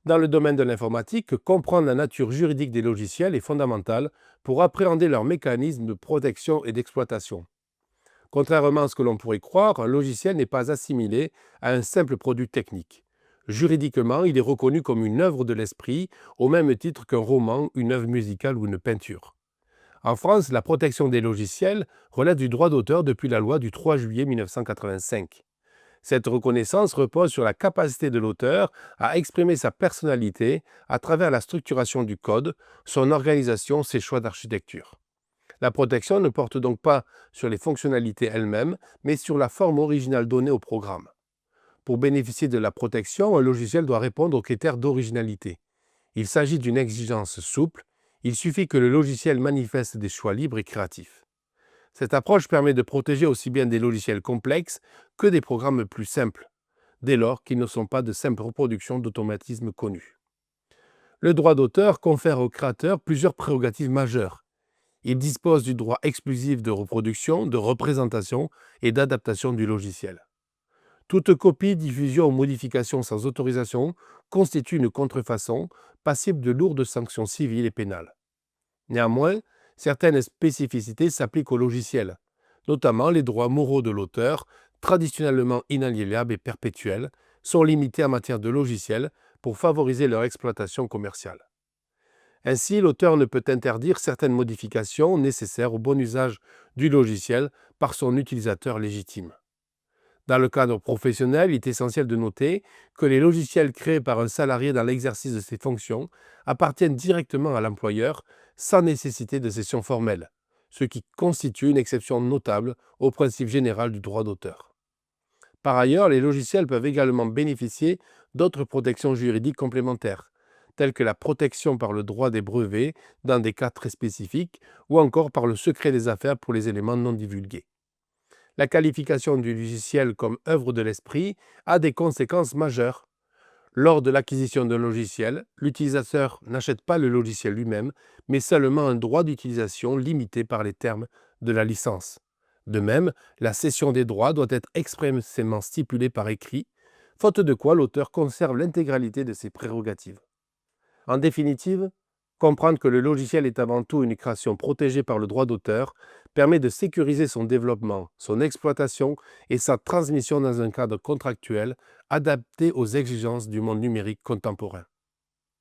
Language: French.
Dans le domaine de l'informatique, comprendre la nature juridique des logiciels est fondamental pour appréhender leurs mécanismes de protection et d'exploitation. Contrairement à ce que l'on pourrait croire, un logiciel n'est pas assimilé à un simple produit technique. Juridiquement, il est reconnu comme une œuvre de l'esprit, au même titre qu'un roman, une œuvre musicale ou une peinture. En France, la protection des logiciels relève du droit d'auteur depuis la loi du 3 juillet 1985. Cette reconnaissance repose sur la capacité de l'auteur à exprimer sa personnalité à travers la structuration du code, son organisation, ses choix d'architecture. La protection ne porte donc pas sur les fonctionnalités elles-mêmes, mais sur la forme originale donnée au programme. Pour bénéficier de la protection, un logiciel doit répondre aux critères d'originalité. Il s'agit d'une exigence souple, il suffit que le logiciel manifeste des choix libres et créatifs. Cette approche permet de protéger aussi bien des logiciels complexes que des programmes plus simples, dès lors qu'ils ne sont pas de simples reproductions d'automatismes connus. Le droit d'auteur confère au créateur plusieurs prérogatives majeures. Il dispose du droit exclusif de reproduction, de représentation et d'adaptation du logiciel. Toute copie, diffusion ou modification sans autorisation constitue une contrefaçon passible de lourdes sanctions civiles et pénales. Néanmoins, certaines spécificités s'appliquent au logiciel, notamment les droits moraux de l'auteur, traditionnellement inaliénables et perpétuels, sont limités en matière de logiciels pour favoriser leur exploitation commerciale. Ainsi, l'auteur ne peut interdire certaines modifications nécessaires au bon usage du logiciel par son utilisateur légitime. Dans le cadre professionnel, il est essentiel de noter que les logiciels créés par un salarié dans l'exercice de ses fonctions appartiennent directement à l'employeur sans nécessité de cession formelle, ce qui constitue une exception notable au principe général du droit d'auteur. Par ailleurs, les logiciels peuvent également bénéficier d'autres protections juridiques complémentaires, telles que la protection par le droit des brevets dans des cas très spécifiques ou encore par le secret des affaires pour les éléments non divulgués. La qualification du logiciel comme œuvre de l'esprit a des conséquences majeures. Lors de l'acquisition d'un logiciel, l'utilisateur n'achète pas le logiciel lui-même, mais seulement un droit d'utilisation limité par les termes de la licence. De même, la cession des droits doit être expressément stipulée par écrit, faute de quoi l'auteur conserve l'intégralité de ses prérogatives. En définitive, comprendre que le logiciel est avant tout une création protégée par le droit d'auteur permet de sécuriser son développement, son exploitation et sa transmission dans un cadre contractuel adapté aux exigences du monde numérique contemporain.